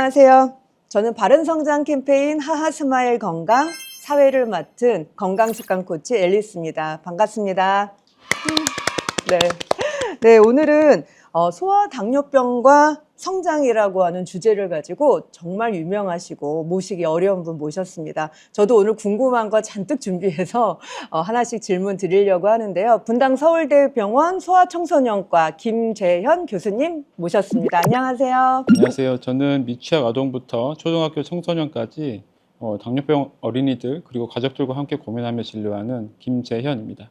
안녕하세요. 저는 바른성장 캠페인 하하스마일 건강 사회를 맡은 건강습관 코치 앨리스입니다. 반갑습니다. 네. 네, 오늘은 소아당뇨병과 성장이라고 하는 주제를 가지고 정말 유명하시고 모시기 어려운 분 모셨습니다. 저도 오늘 궁금한 거 잔뜩 준비해서 하나씩 질문 드리려고 하는데요. 분당 서울대병원 소아청소년과 김재현 교수님 모셨습니다. 안녕하세요. 안녕하세요. 저는 미취학 아동부터 초등학교 청소년까지 당뇨병 어린이들 그리고 가족들과 함께 고민하며 진료하는 김재현입니다.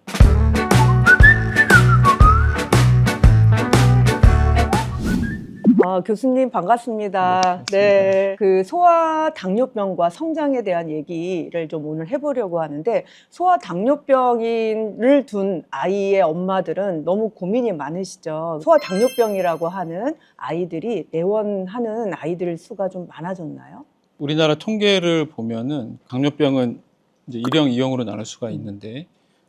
교수님 반갑습니다. 네, 반갑습니다. 네, 그 소아 당뇨병과 성장에 대한 얘기를 좀 오늘 해보려고 하는데, 소아 당뇨병을 둔 아이의 엄마들은 너무 고민이 많으시죠. 소아 당뇨병이라고 하는 아이들이 내원하는 아이들 수가 좀 많아졌나요? 우리나라 통계를 보면은 당뇨병은 이제 1형, 2형으로 나눌 수가 있는데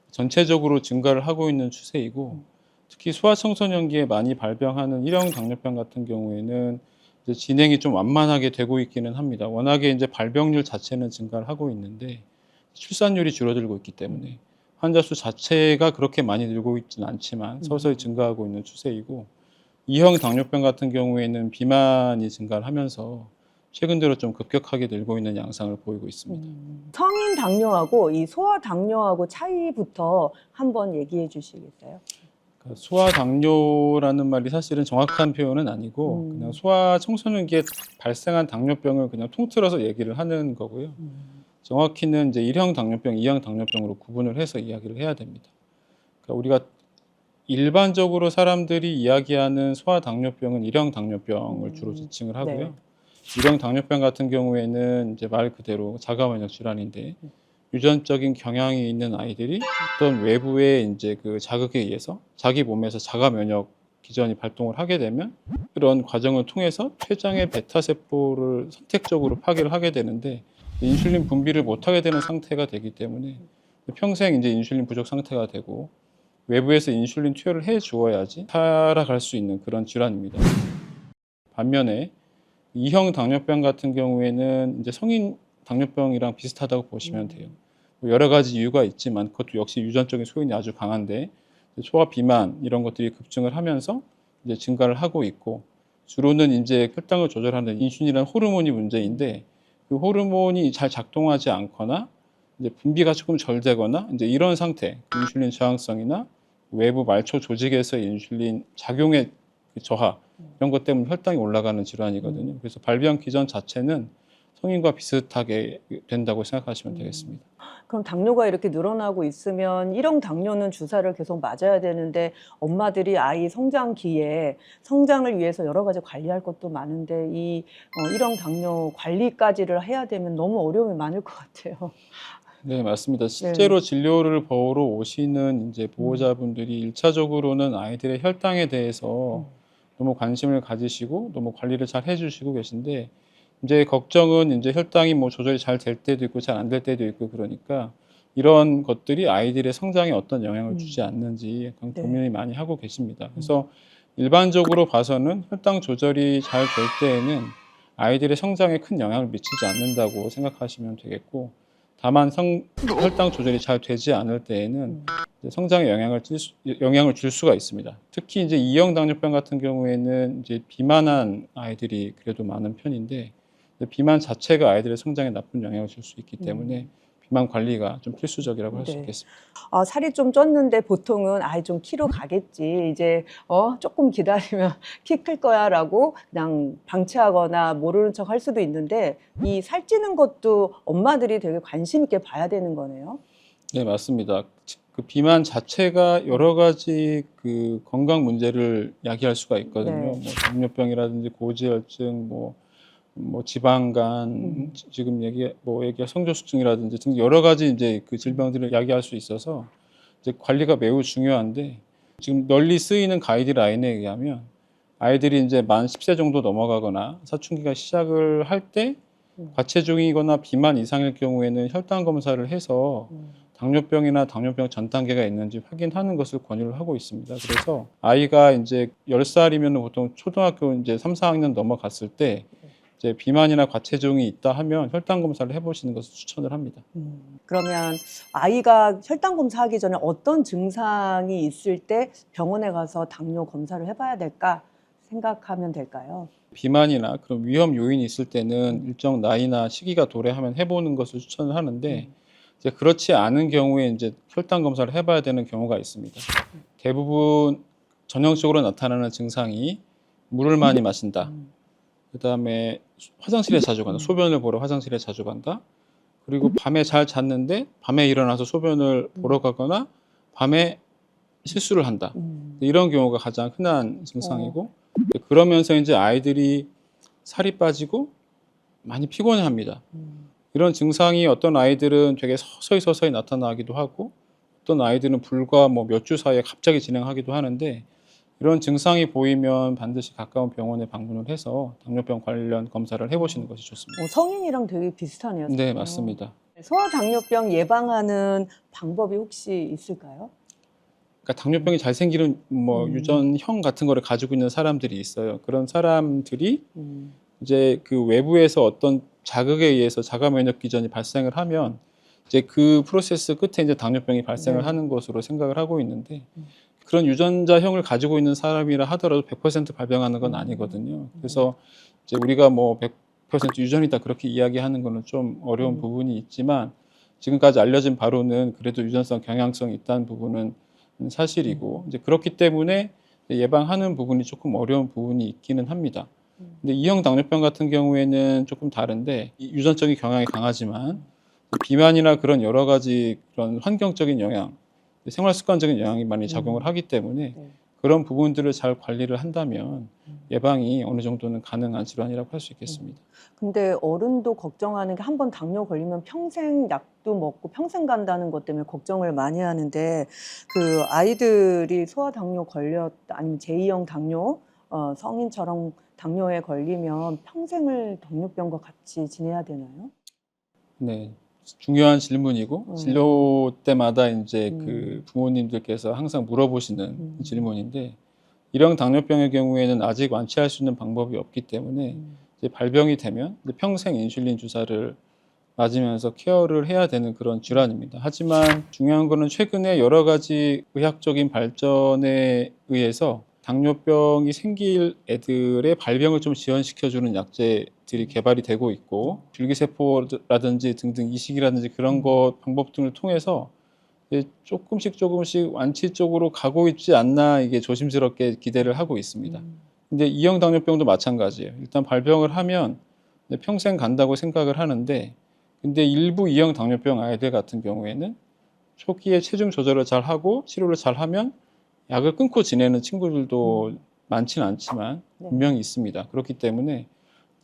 전체적으로 증가를 하고 있는 추세이고, 특히 소아청소년기에 많이 발병하는 1형 당뇨병 같은 경우에는 이제 진행이 좀 완만하게 되고 있기는 합니다. 워낙에 이제 발병률 자체는 증가를 하고 있는데 출산율이 줄어들고 있기 때문에 환자 수 자체가 그렇게 많이 늘고 있지는 않지만 서서히 증가하고 있는 추세이고, 2형 당뇨병 같은 경우에는 비만이 증가를 하면서 최근 들어 좀 급격하게 늘고 있는 양상을 보이고 있습니다. 성인 당뇨하고 이 소아 당뇨하고 차이부터 한번 얘기해 주시겠어요? 소아당뇨라는 말이 사실은 정확한 표현은 아니고 그냥 소아청소년기에 발생한 당뇨병을 그냥 통틀어서 얘기를 하는 거고요. 정확히는 이제 1형 당뇨병, 2형 당뇨병으로 구분을 해서 이야기를 해야 됩니다. 그러니까 우리가 일반적으로 사람들이 이야기하는 소아당뇨병은 1형 당뇨병을 주로 지칭을 하고요. 네. 1형 당뇨병 같은 경우에는 이제 말 그대로 자가면역 질환인데, 유전적인 경향이 있는 아이들이 어떤 외부의 이제 그 자극에 의해서 자기 몸에서 자가 면역 기전이 발동을 하게 되면 그런 과정을 통해서 췌장의 베타 세포를 선택적으로 파괴를 하게 되는데, 인슐린 분비를 못 하게 되는 상태가 되기 때문에 평생 이제 인슐린 부족 상태가 되고 외부에서 인슐린 투여를 해 주어야지 살아갈 수 있는 그런 질환입니다. 반면에 2형 당뇨병 같은 경우에는 이제 성인 당뇨병이랑 비슷하다고 보시면 돼요. 여러 가지 이유가 있지만 그것도 역시 유전적인 소인이 아주 강한데, 소아 비만 이런 것들이 급증을 하면서 이제 증가를 하고 있고, 주로는 이제 혈당을 조절하는 인슐린이라는 호르몬이 문제인데, 그 호르몬이 잘 작동하지 않거나 이제 분비가 조금 절 되거나 이제 이런 상태, 인슐린 저항성이나 외부 말초 조직에서의 인슐린 작용의 저하 이런 것 때문에 혈당이 올라가는 질환이거든요. 그래서 발병 기전 자체는 성인과 비슷하게 된다고 생각하시면 되겠습니다. 그럼 당뇨가 이렇게 늘어나고 있으면 1형 당뇨는 주사를 계속 맞아야 되는데, 엄마들이 아이 성장기에 성장을 위해서 여러 가지 관리할 것도 많은데 이 1형 당뇨 관리까지를 해야 되면 너무 어려움이 많을 것 같아요. 네, 맞습니다. 실제로 진료를 보러 오시는 이제 보호자분들이 1차적으로는 아이들의 혈당에 대해서 너무 관심을 가지시고 너무 관리를 잘 해주시고 계신데, 이제 걱정은 이제 혈당이 뭐 조절이 잘 될 때도 있고 잘 안 될 때도 있고, 그러니까 이런 것들이 아이들의 성장에 어떤 영향을 주지 않는지 약간 네. 고민을 많이 하고 계십니다. 그래서 일반적으로 봐서는 혈당 조절이 잘 될 때에는 아이들의 성장에 큰 영향을 미치지 않는다고 생각하시면 되겠고, 다만 혈당 조절이 잘 되지 않을 때에는 이제 성장에 영향을 줄 수가 있습니다. 특히 이제 2형 당뇨병 같은 경우에는 이제 비만한 아이들이 그래도 많은 편인데, 비만 자체가 아이들의 성장에 나쁜 영향을 줄 수 있기 때문에 비만 관리가 좀 필수적이라고 할 수 네. 있겠습니다. 살이 좀 쪘는데 보통은 좀 키로 가겠지. 이제 조금 기다리면 키 클 거야라고 그냥 방치하거나 모르는 척 할 수도 있는데, 이 살찌는 것도 엄마들이 되게 관심 있게 봐야 되는 거네요. 네, 맞습니다. 그 비만 자체가 여러 가지 그 건강 문제를 야기할 수가 있거든요. 네. 뭐 당뇨병이라든지 고지혈증, 뭐 지방간, 지금 얘기할 성조숙증이라든지 등 여러 가지 이제 그 질병들을 야기할 수 있어서 이제 관리가 매우 중요한데, 지금 널리 쓰이는 가이드라인에 의하면 아이들이 이제 만 10세 정도 넘어가거나 사춘기가 시작을 할 때 과체중이거나 비만 이상일 경우에는 혈당 검사를 해서 당뇨병이나 당뇨병 전 단계가 있는지 확인하는 것을 권유를 하고 있습니다. 그래서 아이가 이제 10살이면 보통 초등학교 이제 3, 4학년 넘어갔을 때 이제 비만이나 과체중이 있다 하면 혈당 검사를 해보시는 것을 추천을 합니다. 그러면 아이가 혈당 검사하기 전에 어떤 증상이 있을 때 병원에 가서 당뇨 검사를 해봐야 될까 생각하면 될까요? 비만이나 그런 위험 요인이 있을 때는 일정 나이나 시기가 도래하면 해보는 것을 추천을 하는데 이제 그렇지 않은 경우에 이제 혈당 검사를 해봐야 되는 경우가 있습니다. 대부분 전형적으로 나타나는 증상이 물을 많이 마신다. 그다음에 화장실에 자주 간다. 소변을 보러 화장실에 자주 간다. 그리고 밤에 잘 잤는데 밤에 일어나서 소변을 보러 가거나 밤에 실수를 한다. 이런 경우가 가장 흔한 증상이고 그러면서 이제 아이들이 살이 빠지고 많이 피곤해합니다. 이런 증상이 어떤 아이들은 되게 서서히 나타나기도 하고 어떤 아이들은 불과 뭐 몇 주 사이에 갑자기 진행하기도 하는데 이런 증상이 보이면 반드시 가까운 병원에 방문을 해서 당뇨병 관련 검사를 해보시는 것이 좋습니다. 성인이랑 되게 비슷하네요. 네, 맞습니다. 소아당뇨병 예방하는 방법이 혹시 있을까요? 그러니까 당뇨병이 잘 생기는 뭐 유전형 같은 거를 가지고 있는 사람들이 있어요. 그런 사람들이 이제 그 외부에서 어떤 자극에 의해서 자가 면역 기전이 발생을 하면 이제 그 프로세스 끝에 이제 당뇨병이 발생을 하는 것으로 생각을 하고 있는데 그런 유전자형을 가지고 있는 사람이라 하더라도 100% 발병하는 건 아니거든요. 그래서 이제 우리가 뭐 100% 유전이다 그렇게 이야기하는 거는 좀 어려운 부분이 있지만 지금까지 알려진 바로는 그래도 유전성 경향성이 있다는 부분은 사실이고 이제 그렇기 때문에 예방하는 부분이 조금 어려운 부분이 있기는 합니다. 근데 E형 당뇨병 같은 경우에는 조금 다른데 유전적인 경향이 강하지만 비만이나 그런 여러 가지 그런 환경적인 영향, 생활 습관적인 영향이 많이 작용을 하기 때문에 그런 부분들을 잘 관리를 한다면 예방이 어느 정도는 가능한 질환이라고 할 수 있겠습니다. 근데 어른도 걱정하는 게 한 번 당뇨 걸리면 평생 약도 먹고 평생 간다는 것 때문에 걱정을 많이 하는데 그 아이들이 소아당뇨 걸렸다 아니면 제2형 당뇨 성인처럼 당뇨에 걸리면 평생을 당뇨병과 같이 지내야 되나요? 네. 중요한 질문이고 진료 때마다 이제 그 부모님들께서 항상 물어보시는 질문인데 E형 당뇨병의 경우에는 아직 완치할 수 있는 방법이 없기 때문에 이제 발병이 되면 이제 평생 인슐린 주사를 맞으면서 케어를 해야 되는 그런 질환입니다. 하지만 중요한 거는 최근에 여러 가지 의학적인 발전에 의해서 당뇨병이 생길 애들의 발병을 좀 지연시켜주는 약제들이 개발이 되고 있고 줄기세포라든지 등등 이식이라든지 그런 것 방법 등을 통해서 이제 조금씩 완치 쪽으로 가고 있지 않나 이게 조심스럽게 기대를 하고 있습니다. 근데 E형 당뇨병도 마찬가지예요. 일단 발병을 하면 평생 간다고 생각을 하는데 근데 일부 E형 당뇨병 아이들 같은 경우에는 초기에 체중 조절을 잘 하고 치료를 잘 하면 약을 끊고 지내는 친구들도 많지는 않지만 분명히 있습니다. 그렇기 때문에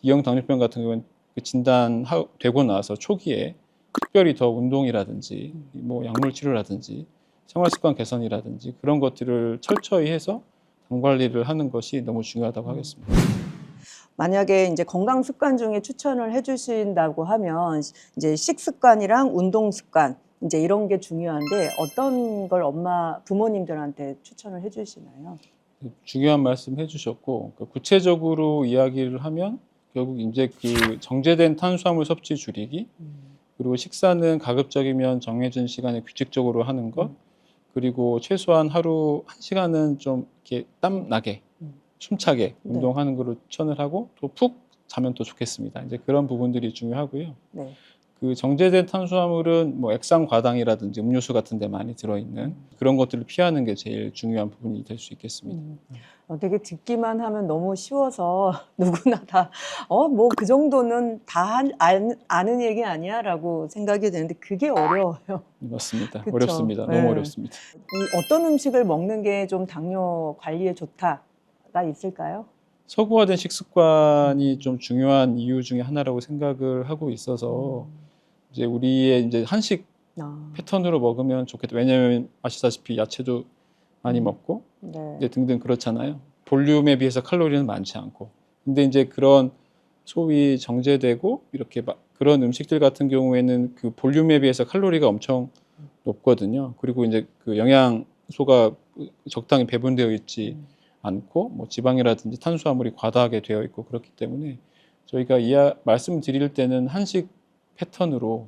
E형 당뇨병 같은 경우는 그 진단되고 나서 초기에 특별히 더 운동이라든지 뭐 약물 치료라든지 생활 습관 개선이라든지 그런 것들을 철저히 해서 당 관리를 하는 것이 너무 중요하다고 하겠습니다. 만약에 이제 건강 습관 중에 추천을 해주신다고 하면 이제 식습관이랑 운동 습관 이제 이런 게 중요한데 어떤 걸 부모님들한테 추천을 해주시나요? 중요한 말씀 해주셨고 구체적으로 이야기를 하면 결국 이제 그 정제된 탄수화물 섭취 줄이기 그리고 식사는 가급적이면 정해진 시간에 규칙적으로 하는 것 그리고 최소한 하루 1시간은 좀 이렇게 땀 나게 숨차게 운동하는 거를 추천을 하고 또 푹 자면 또 좋겠습니다. 이제 그런 부분들이 중요하고요. 네. 그 정제된 탄수화물은 뭐 액상 과당이라든지 음료수 같은 데 많이 들어있는 그런 것들을 피하는 게 제일 중요한 부분이 될 수 있겠습니다. 되게 듣기만 하면 너무 쉬워서 누구나 다 뭐 그 정도는 다 아는 얘기 아니야 라고 생각이 되는데 그게 어려워요. 맞습니다. 그쵸? 어렵습니다. 네. 너무 어렵습니다. 이 어떤 음식을 먹는 게 좀 당뇨 관리에 좋다가 있을까요? 서구화된 식습관이 좀 중요한 이유 중에 하나라고 생각을 하고 있어서 이제 우리의 이제 한식 패턴으로 먹으면 좋겠다. 왜냐하면 아시다시피 야채도 많이 먹고 네. 이제 등등 그렇잖아요. 볼륨에 비해서 칼로리는 많지 않고. 근데 이제 그런 소위 정제되고 이렇게 그런 음식들 같은 경우에는 그 볼륨에 비해서 칼로리가 엄청 높거든요. 그리고 이제 그 영양소가 적당히 배분되어 있지 않고 뭐 지방이라든지 탄수화물이 과다하게 되어 있고 그렇기 때문에 저희가 말씀드릴 때는 한식 패턴으로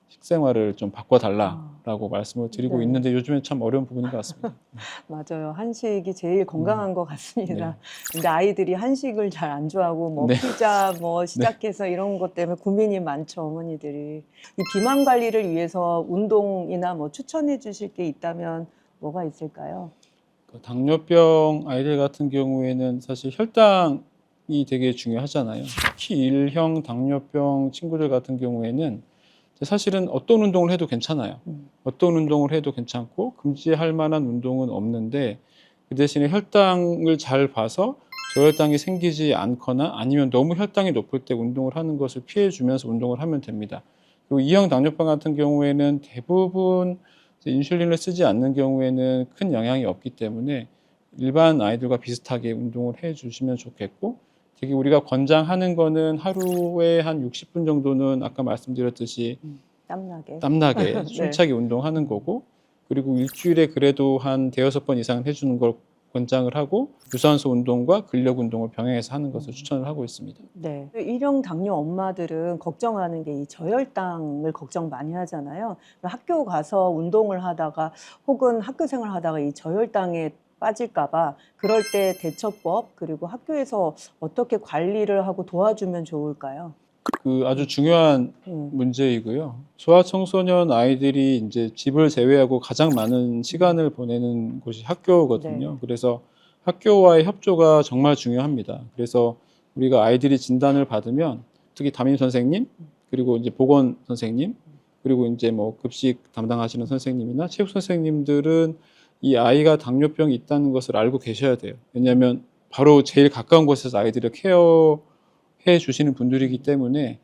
식생활을 좀 바꿔달라라고 말씀을 드리고 네. 있는데 요즘에 참 어려운 부분인 것 같습니다. 맞아요. 한식이 제일 건강한 것 같습니다. 네. 근데 아이들이 한식을 잘 안 좋아하고 뭐 네. 피자 뭐 시작해서 이런 것 때문에 고민이 많죠, 어머니들이. 이 비만 관리를 위해서 운동이나 뭐 추천해 주실 게 있다면 뭐가 있을까요? 그 당뇨병 아이들 같은 경우에는 사실 혈당이 되게 중요하잖아요. 특히 1형 당뇨병 친구들 같은 경우에는 사실은 어떤 운동을 해도 괜찮아요. 어떤 운동을 해도 괜찮고 금지할 만한 운동은 없는데 그 대신에 혈당을 잘 봐서 저혈당이 생기지 않거나 아니면 너무 혈당이 높을 때 운동을 하는 것을 피해 주면서 운동을 하면 됩니다. 그리고 2형 당뇨병 같은 경우에는 대부분 인슐린을 쓰지 않는 경우에는 큰 영향이 없기 때문에 일반 아이들과 비슷하게 운동을 해 주시면 좋겠고, 되게 우리가 권장하는 거는 하루에 한 60분 정도는 아까 말씀드렸듯이 땀나게. 땀나게 네. 숨차게 운동하는 거고, 그리고 일주일에 그래도 한 대여섯 번 이상 해주는 걸 권장을 하고 유산소 운동과 근력 운동을 병행해서 하는 것을 추천을 하고 있습니다. 네. 1형 당뇨 엄마들은 걱정하는 게 이 저혈당을 걱정 많이 하잖아요. 학교 가서 운동을 하다가 혹은 학교 생활 하다가 이 저혈당에 빠질까 봐 그럴 때 대처법 그리고 학교에서 어떻게 관리를 하고 도와주면 좋을까요? 그 아주 중요한 문제이고요. 소아청소년 아이들이 이제 집을 제외하고 가장 많은 시간을 보내는 곳이 학교거든요. 네. 그래서 학교와의 협조가 정말 중요합니다. 그래서 우리가 아이들이 진단을 받으면 특히 담임 선생님, 그리고 이제 보건 선생님, 그리고 이제 뭐 급식 담당하시는 선생님이나 체육 선생님들은 이 아이가 당뇨병이 있다는 것을 알고 계셔야 돼요. 왜냐하면 바로 제일 가까운 곳에서 아이들을 해 주시는 분들이기 때문에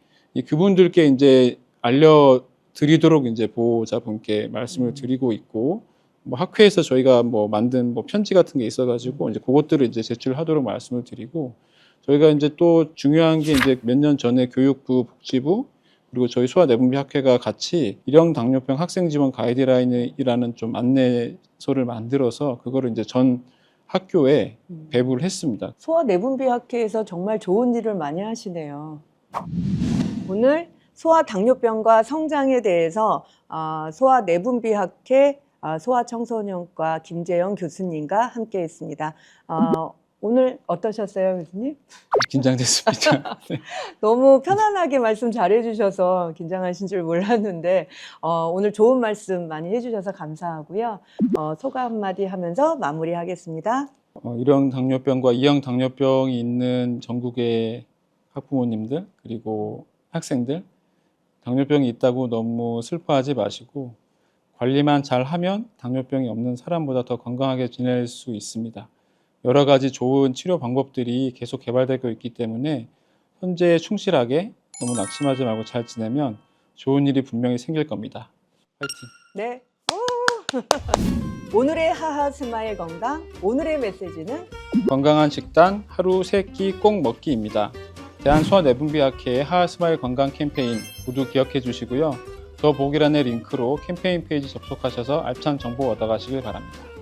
그분들께 이제 알려드리도록 이제 보호자분께 말씀을 드리고 있고, 뭐 학회에서 저희가 뭐 만든 뭐 편지 같은 게 있어가지고 이제 그것들을 이제 제출하도록 말씀을 드리고, 저희가 이제 또 중요한 게 이제 몇 년 전에 교육부, 복지부 그리고 저희 소아내분비학회가 같이 일형 당뇨병 학생 지원 가이드라인이라는 좀 안내서를 만들어서 그거를 이제 전 학교에 배부를 했습니다. 소아내분비학회에서 정말 좋은 일을 많이 하시네요. 오늘 소아당뇨병과 성장에 대해서 소아내분비학회 소아청소년과 김재영 교수님과 함께했습니다. 오늘 어떠셨어요, 교수님? 긴장됐습니다. 너무 편안하게 말씀 잘해주셔서 긴장하신 줄 몰랐는데 오늘 좋은 말씀 많이 해주셔서 감사하고요. 소감 한마디 하면서 마무리하겠습니다. 1형 당뇨병과 2형 당뇨병이 있는 전국의 학부모님들 그리고 학생들, 당뇨병이 있다고 너무 슬퍼하지 마시고 관리만 잘하면 당뇨병이 없는 사람보다 더 건강하게 지낼 수 있습니다. 여러 가지 좋은 치료 방법들이 계속 개발되고 있기 때문에 현재에 충실하게 너무 낙심하지 말고 잘 지내면 좋은 일이 분명히 생길 겁니다. 파이팅! 네. 오늘의 하하 스마일 건강, 오늘의 메시지는 건강한 식단 하루 3끼 꼭 먹기입니다. 대한소아내분비학회의 하하스마일 건강 캠페인 모두 기억해 주시고요. 더 보기란의 링크로 캠페인 페이지 접속하셔서 알찬 정보 얻어가시길 바랍니다.